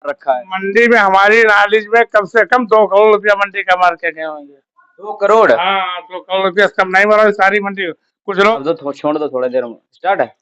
रखा है। मंडी में हमारी नॉलेज में कम से कम 2 करोड़ रुपया मंडी का मार्केट है होंगे। 2 करोड़। हाँ, 2 करोड़ रुपया से कम नहीं बना सारी मंडी। कुछ लोग अब तो छोड़ दो, थोड़ी देर में स्टार्ट है।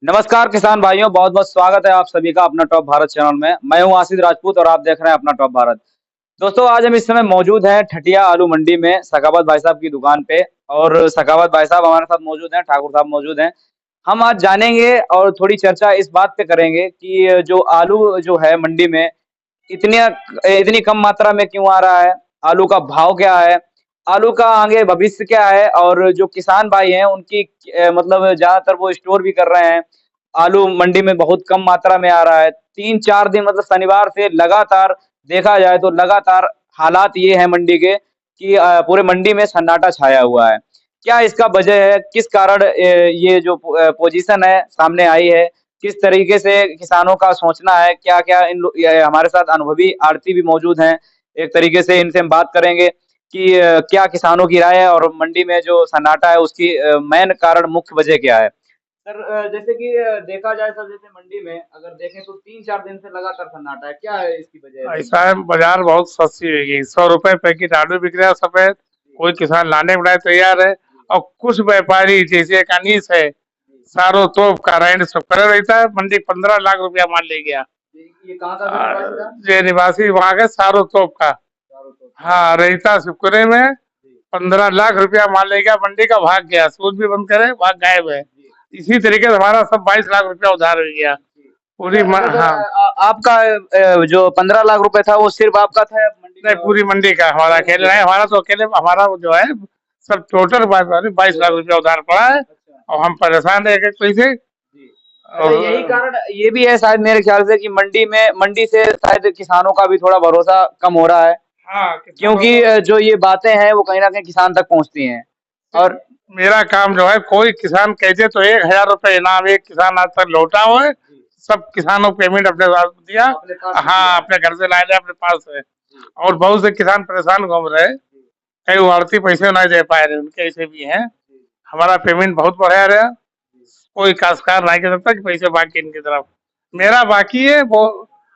नमस्कार किसान भाइयों, बहुत बहुत स्वागत है आप सभी का अपना टॉप भारत चैनल में। मैं हूं आशीष राजपूत और आप देख रहे हैं अपना टॉप भारत। दोस्तों, आज हम इस समय मौजूद हैं ठटिया आलू मंडी में सखावत भाई साहब की दुकान पे। और सखावत भाई साहब हमारे साथ मौजूद हैं, ठाकुर साहब मौजूद हैं। हम आज जानेंगे और थोड़ी चर्चा इस बात पे करेंगे कि जो आलू जो है मंडी में इतनी इतनी कम मात्रा में क्यों आ रहा है, आलू का भाव क्या है, आलू का आगे भविष्य क्या है, और जो किसान भाई हैं उनकी मतलब ज्यादातर वो स्टोर भी कर रहे हैं। आलू मंडी में बहुत कम मात्रा में आ रहा है, 3-4 दिन मतलब शनिवार से लगातार देखा जाए तो लगातार हालात ये है मंडी के कि पूरे मंडी में सन्नाटा छाया हुआ है। क्या इसका वजह है, किस कारण ये जो पोजीशन है सामने आई है, किस तरीके से किसानों का सोचना है, क्या क्या ये हमारे साथ अनुभवी आड़ती भी मौजूद हैं। एक तरीके से इनसे हम बात करेंगे कि क्या किसानों की राय है और मंडी में जो सन्नाटा है उसकी मेन कारण, मुख्य वजह क्या है। सर, जैसे कि देखा जाए सर, जैसे मंडी में अगर देखें तो 3-4 दिन से लगातार सन्नाटा है, क्या है इसकी वजह है। ऐसा है, बाजार बहुत सस्ती होगी। 100 रुपए पैकेट आलू बिक रहा है सफेद। कोई किसान लाने को नहीं तैयार है। और कुछ व्यापारी जैसे एक अनीस है, सारों तोप का रेंट सब करे रहता है। मंडी 15 लाख रुपया माल ले गया। ये कहाँ का था निवासी था। ये निवासी वहां के सारों तोप का। चारों तरफ। हाँ, रहता सुकुरे में। 15 लाख रुपया माल ले गया, मंडी का भाग गया। सूद भी बंद करे, भाग गायब है। जी। इसी तरीके से हमारा सब 22 लाख रुपया उधार हो गया। पूरी अच्छा सर, हाँ, आपका जो 15 लाख रुपए था वो सिर्फ आपका था या मंडी नहीं में और पूरी मंडी का। हमारा पूरी अकेले मंडी नहीं, का। हमारा तो अकेले, हमारा वो जो है सब टोटल 22 लाख रुपया उधार पड़ा है। अच्छा। और हम परेशान है एक एक पैसे। जी। अच्छा, यही और कारण ये भी है शायद मेरे ख्याल से कि मंडी से शायद किसानों का भी थोड़ा भरोसा कम हो रहा है, हाँ, किसानों क्योंकि को जो ये बातें हैं वो कहीं ना कहीं किसान तक पहुंचती हैं। और मेरा काम जो है, कोई किसान कहते तो 1,000 रुपये इनाम एक किसान आज तक लौटा हुआ है। सब किसानों को पेमेंट अपने साथ दिया। अपने पास से दिया हाँ, है। अपने घर से लाए थे, अपने पास है। जी। और बहुत से किसान परेशान घूम रहे हैं। जी। कई उड़ती पैसे नहीं दे पाए रहे, उनके ऐसे भी हैं। जी। हमारा पेमेंट बहुत बढ़िया रहा। जी। कोई काश्तकार नहीं कर सकता कि पैसे बाकी इनकी तरफ। मेरा बाकी है वो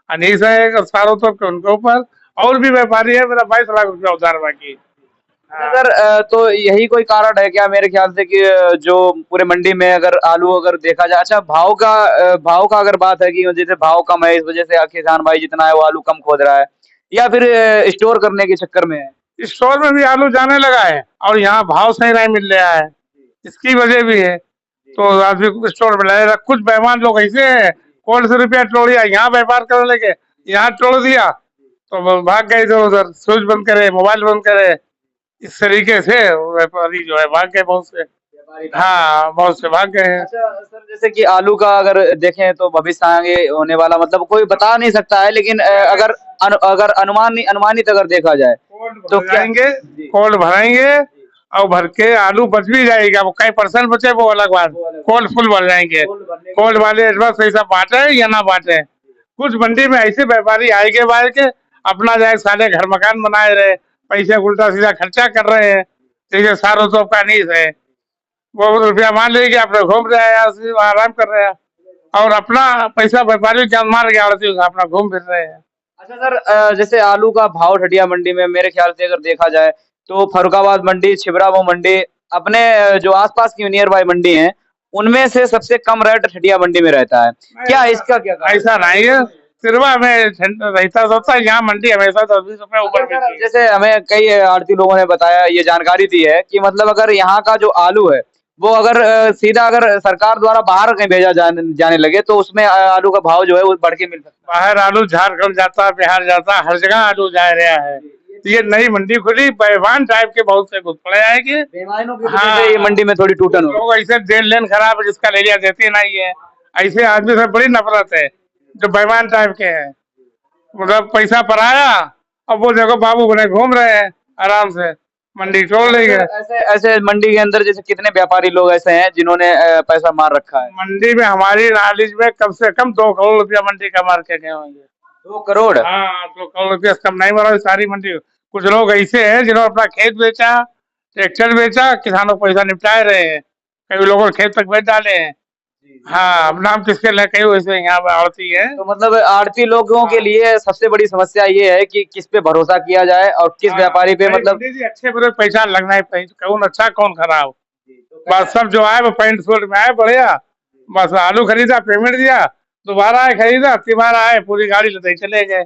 अनीस है और सारों तो उनके ऊपर। और भी व्यापारी है, मेरा 22 लाख रुपया उधार बाकी है। अच्छा हाँ, सर, तो यही कोई कारण है क्या मेरे ख्याल से कि जो पूरे मंडी में अगर आलू अगर देखा जाए, अच्छा भाव का अगर बात है कि जैसे भाव कम है इस वजह से किसान भाई जितना है वो आलू कम खोद रहा है, या फिर स्टोर करने के चक्कर में है। स्टोर में भी आलू जाने लगा है और यहाँ भाव सही नहीं मिल रहा है। इसकी वजह भी है। तो आदमी को स्टोर में लगेगा। कुछ मेहमान लोग ऐसे हैं, कौन से रुपया टोड़िया यहाँ व्यापार करने लगे, यहाँ तोड़ दिया तो वो भाग गए इधर उधर। स्विच बंद करे, मोबाइल बंद करे। इस तरीके से व्यापारी जो है भाग गए बहुत से। व्यापारी भाग गए। हाँ, बहुत से भाग गए हैं। अच्छा सर, जैसे कि आलू का अगर देखें तो भविष्य आगे होने वाला मतलब कोई बता नहीं सकता है, लेकिन अगर अनुमानित अगर देखा जाए कोल्ड तो भर क्या। जाएंगे, जी। कोल्ड भरेंगे। और भर के आलू बच भी जाएगा। वो कई परसेंट बचे वो अलग बात। वो अलग कोल्ड फुल भर जाएंगे। गोल्ड भरने के कोल्ड लिए। वाले एडवांस पैसा बांटे या ना बांटे। कुछ मंडी में ऐसे व्यापारी आएंगे बाहर के, अपना जाए साले घर मकान बनाए रहे, पैसे उल्टा सीधा खर्चा कर रहे हैं। जैसे सारों तो का नीस है, वो रुपया मान लेके अपने घूम रहे हैं, आराम कर रहे हैं। और अपना पैसा व्यापारी जान मार गया, अपना घूम फिर रहे हैं। अच्छा सर, जैसे आलू का भाव ठटिया मंडी में मेरे ख्याल से अगर देखा जाए तो फर्रुखाबाद मंडी, छिबरामऊ मंडी, अपने जो आसपास की नियर बाय मंडी हैं उनमें से सबसे कम रेट ठटिया मंडी में रहता है। क्या इसका क्या कारण ऐसा नहीं है। सिरवा में रहता होता है, यहाँ मंडी हमेशा 10-20 रुपए है? ऊपर अगर सर मिलती है। जैसे हमें कई आड़ती लोगों ने बताया, ये जानकारी दी है कि मतलब अगर यहाँ का जो आलू है वो अगर सीधा अगर सरकार द्वारा बाहर कहीं भेजा जाने लगे तो उसमें आलू का भाव जो है वो बढ़ के मिल सकता बाहर आलू झारखंड जाता है, बिहार जाता है, हर जगह आलू जा रहा है। है। तो ये नई मंडी खुली, बेईमान टाइप के बहुत से घुस पड़े आएंगे। बेईमानों की वजह से ये हाँ, मंडी में थोड़ी टूटन हो। लोग ऐसे देन लेन खराब है, जिसका ले लिया देते नहीं है। ऐसे आदमी से बड़ी नफरत है जो बेईमान टाइप के हैं। मतलब पैसा पराया, अब वो देखो बाबू बने घूम रहे हैं आराम से, मंडी तोड़ अच्छा लेंगे। सर, ऐसे ऐसे मंडी के अंदर जैसे कितने व्यापारी लोग ऐसे हैं जिन्होंने पैसा मार रखा है। मंडी में हमारी नॉलेज में कम से कम 2 करोड़ रुपया मंडी का मार्केट है होंगे। 2 करोड़। हाँ, 2 करोड़ रुपया से कम नहीं बना सारी मंडी। कुछ लोग ऐसे हैं जिन्होंने अपना खेत बेचा, ट्रैक्टर बेचा, किसानों को पैसा निपटाए रहे हैं। कई लोगों ने खेत तक बेच डाले हैं। हाँ, अब नाम किसके लेके वैसे यहाँ पे आड़ती है। तो मतलब आड़ती लोगों के लिए सबसे बड़ी समस्या ये है कि किस पे भरोसा किया जाए और किस हाँ, व्यापारी पे भाई मतलब। पंडित जी अच्छे बुरे पहचान लगना है, कौन अच्छा कौन खराब। तो बस सब जो आए वो पैंट शर्ट में आए बढ़िया, बस आलू खरीदा पेमेंट दिया, दोबारा आए खरीदा, तिबारा आए पूरी गाड़ी लेते चले गए,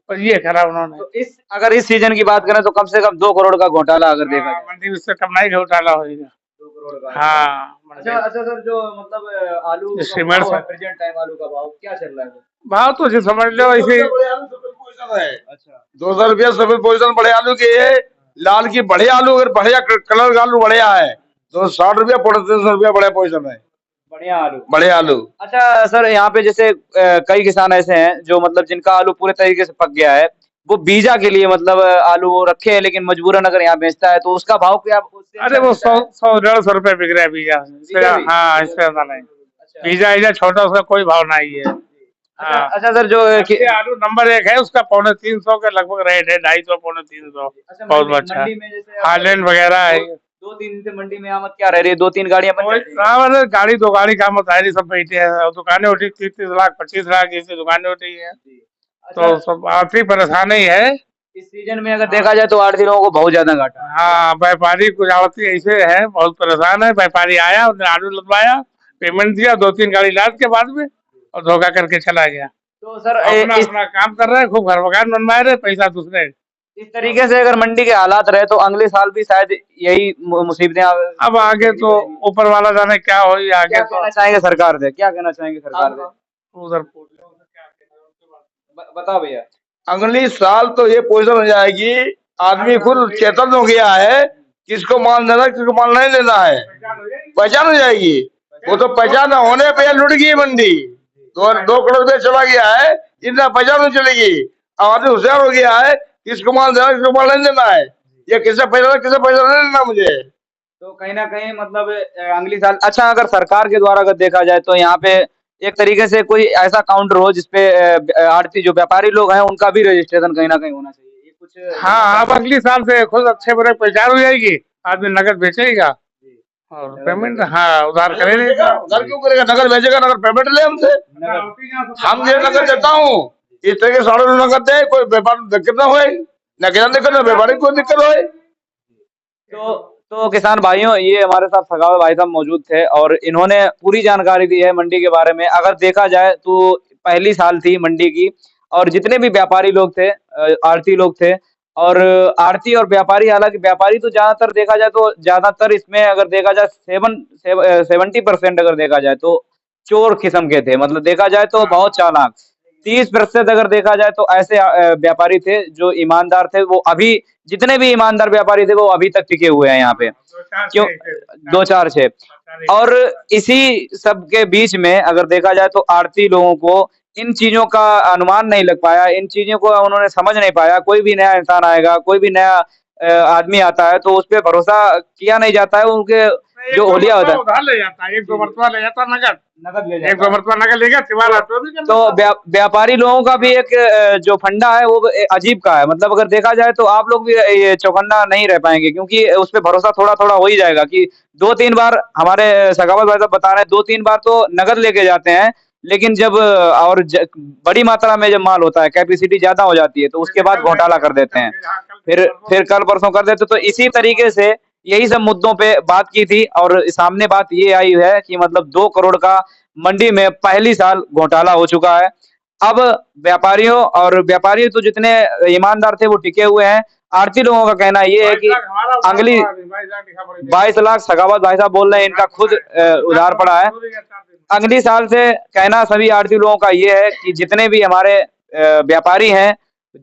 और ये खराब उन्होंने। तो इस अगर इस सीजन की बात करें तो कम से कम 2 करोड़ का घोटाला अगर देखा हाँ, जाए। मंडी में इससे कम नहीं घोटाला होगा। 2 करोड़ का, अच्छा। हाँ, अच्छा मंडी अच्छा सर, जो मतलब आलू जो का सीमेंट भाव है, से प्रेजेंट टाइम आलू का भाव क्या चल रहा है? भाव तो जी समझ लो ऐसे। अच्छा। 200 रुपया सफेद पोजीशन बड़े आलू की है। लाल की बढ़िया आलू, अगर बढ़िया कलर का आलू बढ़िया है तो 60 रुपया, 350 रुपया बड़े पोजीशन है, बढ़िया आलू। बड़े आलू। अच्छा सर, यहाँ पे जैसे कई किसान ऐसे हैं जो मतलब जिनका आलू पूरे तरीके से पक गया है, वो बीजा के लिए मतलब आलू वो रखे हैं, लेकिन मजबूरन अगर यहाँ बेचता है तो उसका भाव क्या उससे अरे अच्छा वो मिलता है? 100-150 रुपए बिक रहा है बीजा, बीजा भी? हाँ इससे ज्यादा नहीं। अच्छा। बीजा ईजा छोटा उसका कोई भाव नहीं है। अच्छा हाँ, अच्छा सर, जो अच्छे आलू नंबर 1 है, उसका 250-300 के लगभग रेट है, 250 350। अच्छा बहुत मंडी अच्छा मंडी में जैसे हाईलैंड वगैरह है। 2-3 दिन से मंडी में आमद क्या रह रही है? 2-3 गाड़ियां बन जाती हैं? हाँ, मतलब गाड़ी दो गाड़ी का मत है, सब बैठे हैं, और दुकानें उठी 30-30 लाख 25 लाख की दुकानें उठी है, जी। तो अच्छा, सब आर्थिक परेशानी है। इस सीजन में अगर देखा जाए तो आड़ती लोगों को बहुत ज्यादा घाटा है। हाँ, व्यापारी कुछ आड़ती ऐसे है, बहुत परेशान है। व्यापारी आया, उसने आलू लदवाया, पेमेंट दिया 2-3 गाड़ी लाद के बाद में, और धोखा करके चला गया। तो सर अपना इस अपना काम कर रहे हैं, खूब घर मकान बनवा रहे, पैसा दूसरे। इस तरीके से अगर मंडी के हालात रहे तो अगले साल भी शायद यही मुसीबतें अब आगे तो ऊपर वाला जाने क्या हो, क्या आगे तो कहना चाहेंगे सरकार से? क्या कहना चाहेंगे सरकार से? उधर बताओ भैया। अगली साल तो ये पोजीशन हो जाएगी, आदमी खुद चेतन हो गया है, किसको माल देना किसको माल नहीं देना है, पहचान हो जाएगी। वो तो पहचान होने पे लुट गई मंडी, 2 करोड़ रुपया चला गया है, इतना पहचान नहीं चलेगी। अब आदमी होशियार हो गया है, किसको माल देना किसको माल नहीं देना है, ये किसे पैसा नहीं देना मुझे। तो कहीं ना कहीं मतलब अगली साल, अच्छा अगर सरकार के द्वारा अगर देखा जाए तो यहाँ पे एक तरीके से कोई ऐसा काउंटर हो जिसपे आड़ती जो व्यापारी लोग हैं उनका भी रजिस्ट्रेशन कहीं ना कहीं होना चाहिए, ये कुछ हाँ, अब अगली साल से खुद अच्छे बुरे पहचान हो जाएगी, आदमी नगद बेचेगा और पेमेंट हाँ उधार करेगा। घर क्यों करेगा, नगद भेजेगा, नगद पेमेंट ले हमसे, हम ये नगद देता हूँ। इस तरह के 1.5 नगद दे, कोई व्यापार दिक्कत ना होए, न किसान दिक्कत ना व्यापारी को दिक्कत होए। तो किसान भाइयों, ये हमारे साथ सखावत भाई साहब मौजूद थे और इन्होंने पूरी जानकारी दी है मंडी के बारे में। अगर देखा जाए तो पहली साल थी मंडी की और जितने भी व्यापारी लोग थे, आड़ती लोग थे, और आड़ती और व्यापारी, हालांकि व्यापारी तो ज्यादातर देखा जाए तो ज्यादातर इसमें अगर देखा जाए 70% अगर देखा जाए तो चोर किस्म के थे, मतलब देखा जाए तो बहुत चालाक। 30% अगर देखा जाए तो ऐसे व्यापारी थे जो ईमानदार थे। वो अभी जितने भी ईमानदार व्यापारी थे वो अभी तक टिके हुए हैं यहाँ पे, क्यों? 2-4-6। और इसी सब के बीच में अगर देखा जाए तो आड़ती लोगों को इन चीजों का अनुमान नहीं लग पाया, इन चीजों को उन्होंने समझ नहीं पाया। कोई भी नया इंसान आएगा, कोई भी नया आदमी आता है तो उस पर भरोसा किया नहीं जाता है। उनके जो होलिया होता है उधार ले जाता है, 1-2 मरतबा ले जाता नगद, नकद ले 1-2 मरतबा नगद लेगा, तिबारा तो भी तो व्यापारी लोगों का भी एक जो फंडा है वो अजीब का है। मतलब अगर देखा जाए तो आप लोग भी ये चौकन्ना नहीं रह पाएंगे, क्योंकि उस पे भरोसा थोड़ा थोड़ा हो ही जाएगा कि 2-3 बार हमारे सखावत भाई साहब बता रहे हैं 2-3 बार तो नगद लेके जाते हैं, लेकिन जब बड़ी मात्रा में जब माल होता है, कैपेसिटी ज्यादा हो जाती है, तो उसके बाद घोटाला कर देते हैं, फिर कल परसों कर देते। तो इसी तरीके से यही सब मुद्दों पे बात की थी और सामने बात ये आई है कि मतलब 2 करोड़ का मंडी में पहली साल घोटाला हो चुका है। अब व्यापारी तो जितने ईमानदार थे वो टिके हुए हैं। आड़ती लोगों का कहना ये है कि अगली 22 लाख सखावत भाई साहब बोल रहे हैं, इनका खुद उधार पड़ा है। अगली साल से कहना सभी आड़ती लोगों का ये है कि जितने भी हमारे व्यापारी हैं,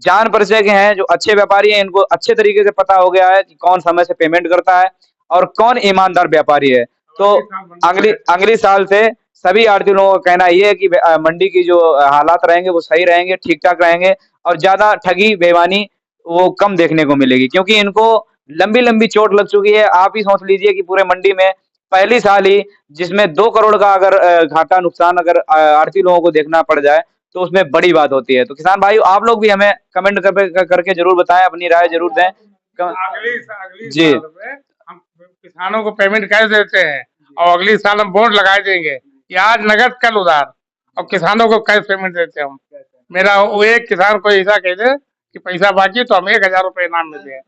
जान परिचय के हैं, जो अच्छे व्यापारी हैं, इनको अच्छे तरीके से पता हो गया है कि कौन समय से पेमेंट करता है और कौन ईमानदार व्यापारी है। तो अगली अगली साल से सभी आड़ती लोगों का कहना ये है कि मंडी की जो हालात रहेंगे वो सही रहेंगे, ठीक ठाक रहेंगे और ज्यादा ठगी बेईमानी वो कम देखने को मिलेगी, क्योंकि इनको लंबी लंबी चोट लग चुकी है। आप ही सोच लीजिए कि पूरे मंडी में पहली साल ही जिसमें 2 करोड़ का अगर घाटा नुकसान अगर आड़ती लोगों को देखना पड़ जाए तो उसमें बड़ी बात होती है। तो किसान भाइयों, आप लोग भी हमें कमेंट करके जरूर बताएं, अपनी राय जरूर दें। अगली जी साल में हम किसानों को पेमेंट कैसे देते हैं, और अगली साल हम बोर्ड लगा देंगे, कि आज नगद कल उधार, और किसानों को कैश पेमेंट देते हैं हम। मेरा वो एक किसान को ऐसा कह दे कि पैसा बाकी तो हम 1,000 रुपए इनाम में दें,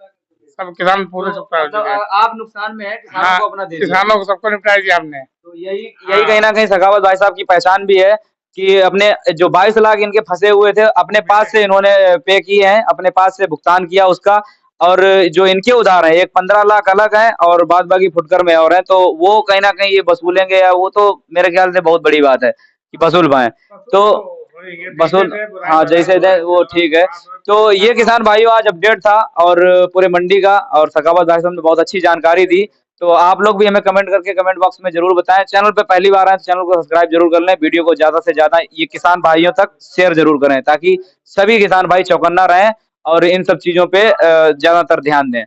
सब किसान पूरे चुकता हो चुके हैं। आप नुकसान में है, किसानों हाँ, को अपना दे दिया। किसानों को सबको निपटा दिया हमने। तो यही कहीं ना कहीं सखावत भाई साहब की पहचान भी है कि अपने जो 22 लाख इनके फंसे हुए थे अपने पास से इन्होंने पे किए हैं, अपने पास से भुगतान किया उसका। और जो इनके उधार हैं एक 15 लाख अलग हैं और बाद बाकी फुटकर में और हैं, तो वो कहीं ना कहीं ये वसूलेंगे, या वो तो मेरे ख्याल से बहुत बड़ी बात है कि वसूल पाए। तो वसूल, हाँ जैसे दे वो ठीक है। तो ये किसान भाइयों आज अपडेट था और पूरे मंडी का, और सखावत भाई साहब ने बहुत अच्छी जानकारी दी। तो आप लोग भी हमें कमेंट करके कमेंट बॉक्स में जरूर बताएं। चैनल पे पहली बार आए तो चैनल को सब्सक्राइब जरूर कर लें, वीडियो को ज्यादा से ज्यादा ये किसान भाइयों तक शेयर जरूर करें ताकि सभी किसान भाई चौकन्ना रहें और इन सब चीजों पे ज्यादातर ध्यान दें।